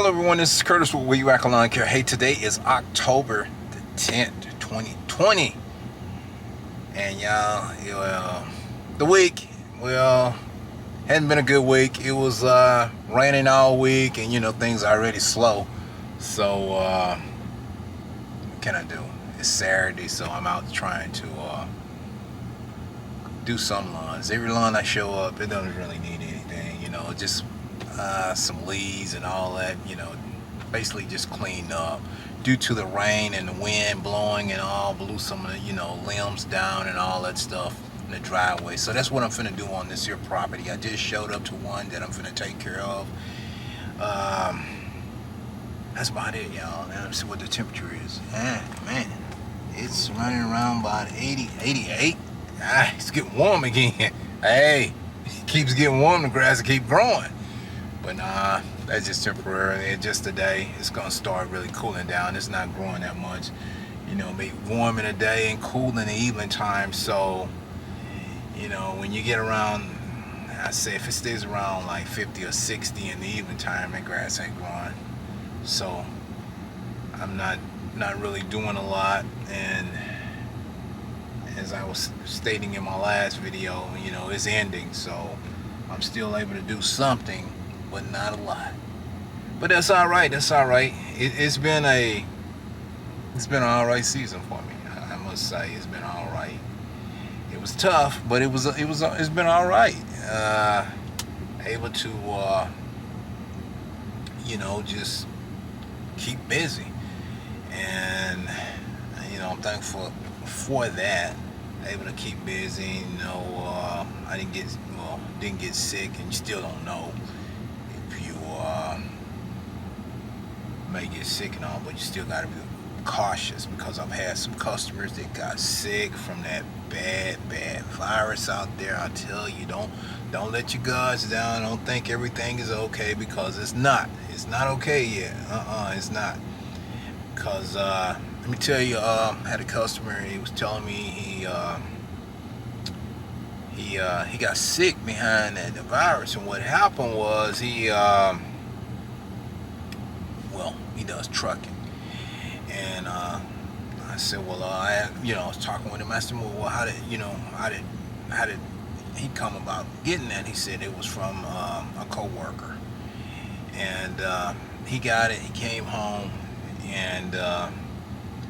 Hello everyone, this is Curtis with Where You At Lawn Care. Hey, today is October the 10th, 2020. And the week, hadn't been a good week. It was raining all week and things are already slow. So, what can I do? It's Saturday, so I'm out trying to do some lawns. Every lawn I show up, it doesn't really need anything, just some leaves and all that, basically just cleaned up. Due to the rain and the wind blowing and all, blew some of the, limbs down and all that stuff in the driveway. So that's what I'm finna do on this here property. I just showed up to one that I'm finna take care of. That's about it, y'all. Now let's see what the temperature is. Man, it's running around about 80, 88. It's getting warm again. Hey, it keeps getting warm, the grass will keep growing. But nah, that's just temporary. It's just today. It's gonna start really cooling down. It's not growing that much. Be warm in the day and cool in the evening time. So, when you get around, I say if it stays around like 50 or 60 in the evening time, that grass ain't growing. So I'm not really doing a lot. And as I was stating in my last video, it's ending. So I'm still able to do something, but not a lot. But that's all right. That's all right. It's been an all right season for me. I must say it's been all right. It was tough, but it's been all right. Able to just keep busy, and I'm thankful for that. Able to keep busy. I didn't get sick, and you still don't know if you may get sick and all, but you still got to be cautious, because I've had some customers that got sick from that bad virus out there. I tell you, don't let your guards down. Don't think everything is okay, because it's not okay yet. It's not. Because let me tell you, I had a customer, he was telling me he got sick behind the virus, and what happened was he does trucking, and I said, well, I was talking with him. I said, well, how did he come about getting that? He said it was from a co-worker, and he got it. He came home, and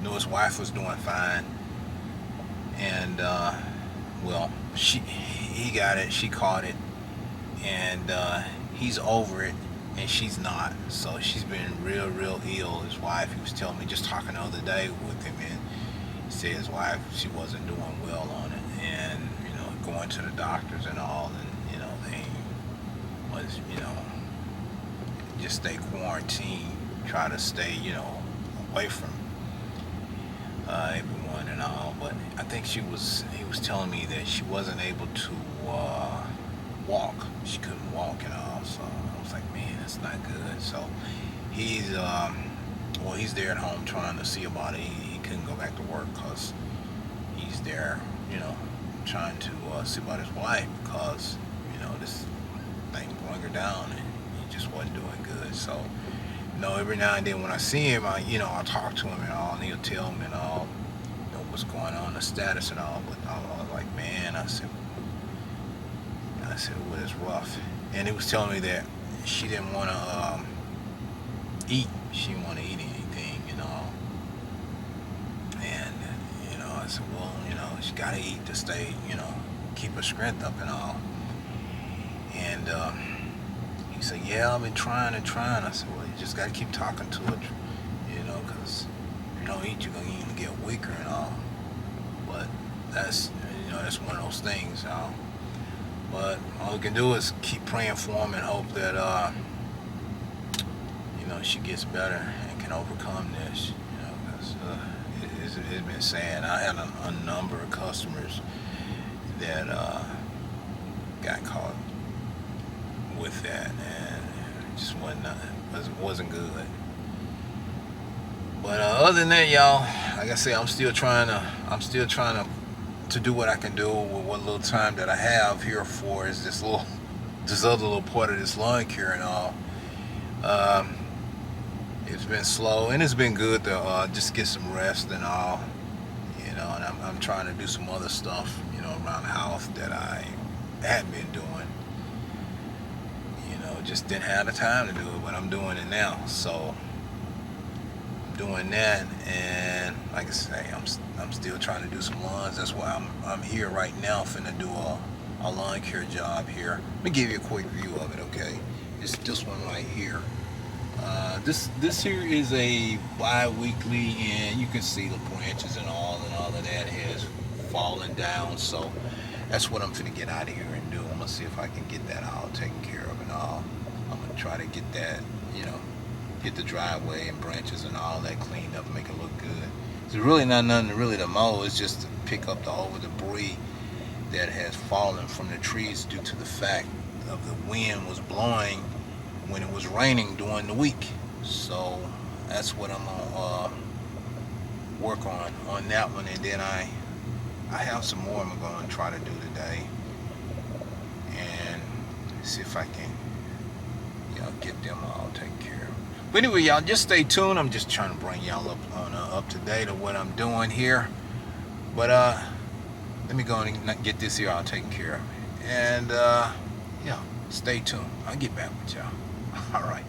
knew his wife was doing fine, and he got it, she caught it, and he's over it, and she's not. So she's been real ill. His wife, he was telling me, just talking the other day with him, and he said his wife, she wasn't doing well on it, and going to the doctors and all, and they was just stay quarantined, try to stay away from everyone and all. But I think he was telling me that she wasn't able to walk. She couldn't walk and all. So I was like, man, that's not good. So he's there at home trying to see about it. He couldn't go back to work because he's there, trying to see about his wife, because this thing going her down, and he just wasn't doing good. So every now and then when I see him, I talk to him and all, and he'll tell me and all, what's going on, the status and all. But I was like, man, I said, well, it's rough. And he was telling me that she didn't want to eat. She didn't want to eat anything and all. And I said, well, she got to eat to stay, keep her strength up and all. And he said, yeah, I've been trying. I said, well, you just got to keep talking to it, because if you don't eat, you're going to even get weaker and all. But that's one of those things, But all we can do is keep praying for him and hope that, she gets better and can overcome this, because it's been sad. I had a number of customers that got caught with that, and it just wasn't good. But other than that, y'all, like I said, I'm still trying to do what I can do with what little time that I have here for is this other little part of this lawn care and all. it's been slow, and it's been good to just get some rest and all. You know, and I'm trying to do some other stuff, you know, around the house that I hadn't been doing. You know, just didn't have the time to do it, but I'm doing it now. So I'm doing that, and like I say, I'm still trying to do some lawns. That's why I'm here right now, finna do a lawn care job here. Let me give you a quick view of it, okay? It's this one right here. This here is a bi-weekly, and you can see the branches and all of that has fallen down. So that's what I'm finna get out of here and do. I'm gonna see if I can get that all taken care of and all. I'm gonna try to get that, you know, get the driveway and branches and all that cleaned up and make it look good. There's really not nothing really to mow. It's just to pick up the whole debris that has fallen from the trees due to the fact of the wind was blowing when it was raining during the week. So that's what I'm gonna work on that one, and then I have some more I'm gonna try to do today and see if I can, you know, get them all taken care of. But anyway, y'all just stay tuned. I'm just trying to bring y'all up to date of what I'm doing here. But let me go and get this here all taken care of, and yeah, stay tuned. I'll get back with y'all. All right.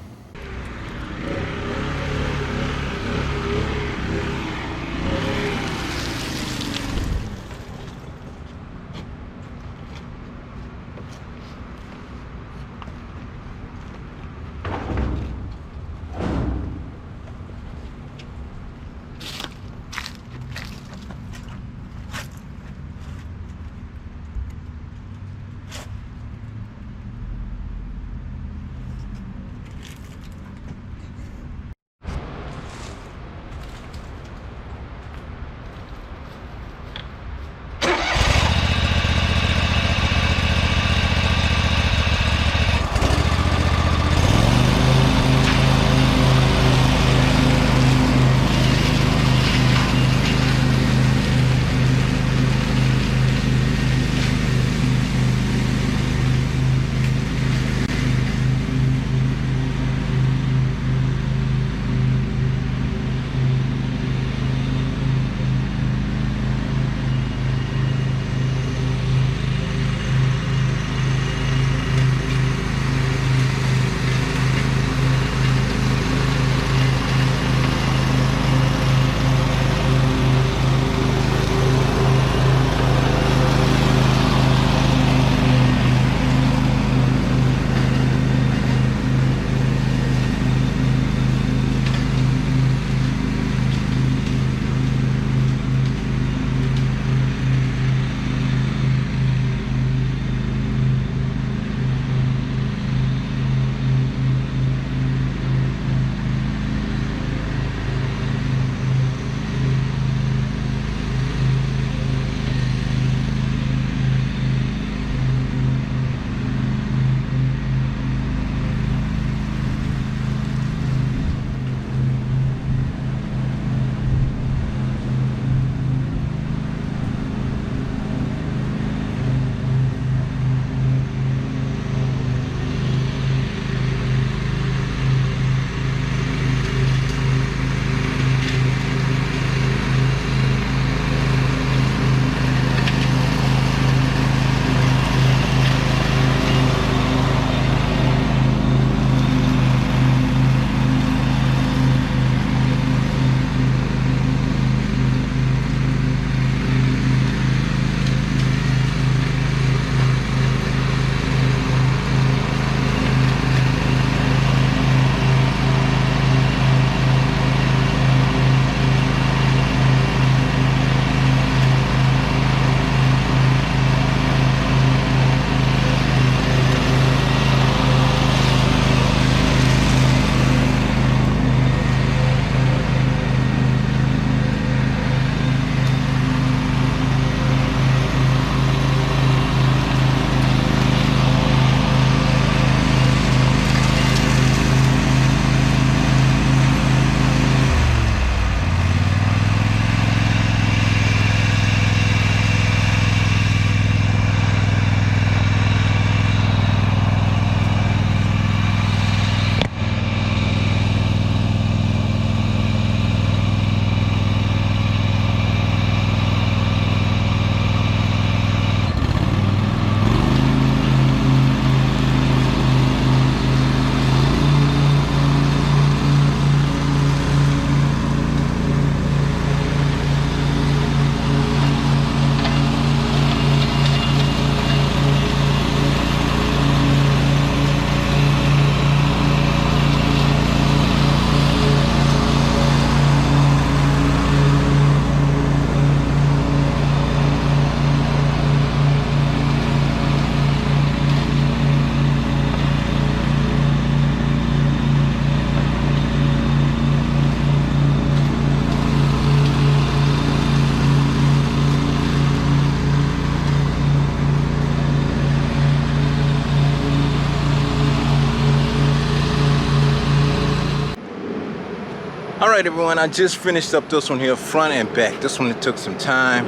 Alright everyone, I just finished up this one here, front and back. This one, it took some time.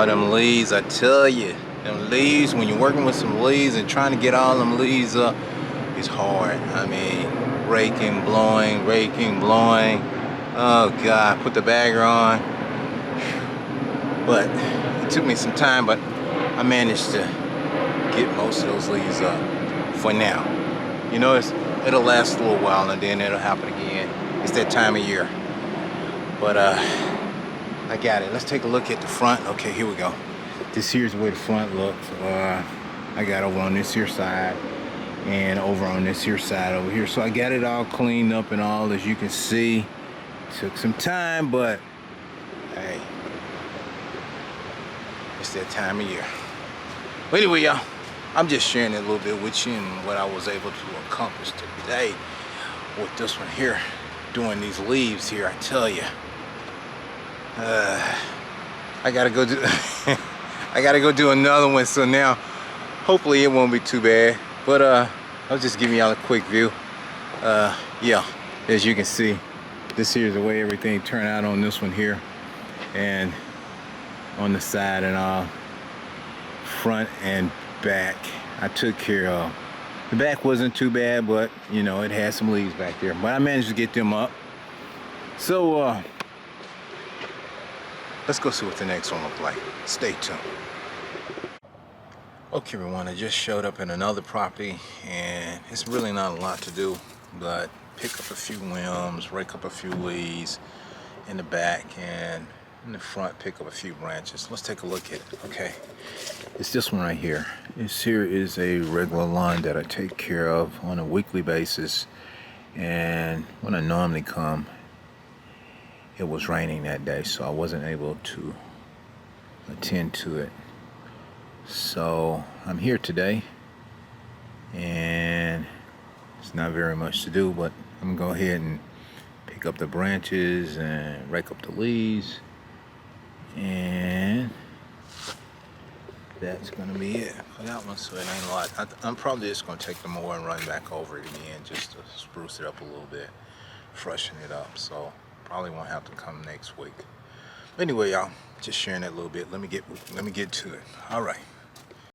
Them leaves, I tell you, them leaves, when you're working with some leaves and trying to get all them leaves up, it's hard. I mean, raking, blowing. Oh God, put the bagger on. But it took me some time, but I managed to get most of those leaves up for now. You know, it'll last a little while and then it'll happen again. It's that time of year. But I got it. Let's take a look at the front. Okay, here we go. This here's the way the front looks. I got over on this here side and over on this here side over here. So I got it all cleaned up and all, as you can see. Took some time, but hey, it's that time of year. But anyway, y'all, I'm just sharing it a little bit with you and what I was able to accomplish today with this one here, doing these leaves here. I tell you, I gotta go do I gotta go do another one, so now hopefully it won't be too bad. But I'll just give y'all a quick view. Yeah, as you can see, this here is the way everything turned out on this one here, and on the side and all, front and back. I took care of. The back wasn't too bad, but you know, it had some leaves back there, but I managed to get them up. So let's go see what the next one looks like. Stay tuned. Okay everyone, I just showed up in another property, and it's really not a lot to do but pick up a few limbs, rake up a few leaves in the back, and in the front pick up a few branches. Let's take a look at it. Okay, it's this one right here. This here is a regular lawn that I take care of on a weekly basis, and when I normally come, it was raining that day, so I wasn't able to attend to it. So I'm here today, and it's not very much to do, but I'm gonna go ahead and pick up the branches and rake up the leaves, and that's gonna be it for that one. So it ain't a lot. I'm probably just gonna take the mower and run back over it again just to spruce it up a little bit, freshen it up. So probably won't have to come next week. But anyway, y'all, just sharing that a little bit. Let me get to it. All right.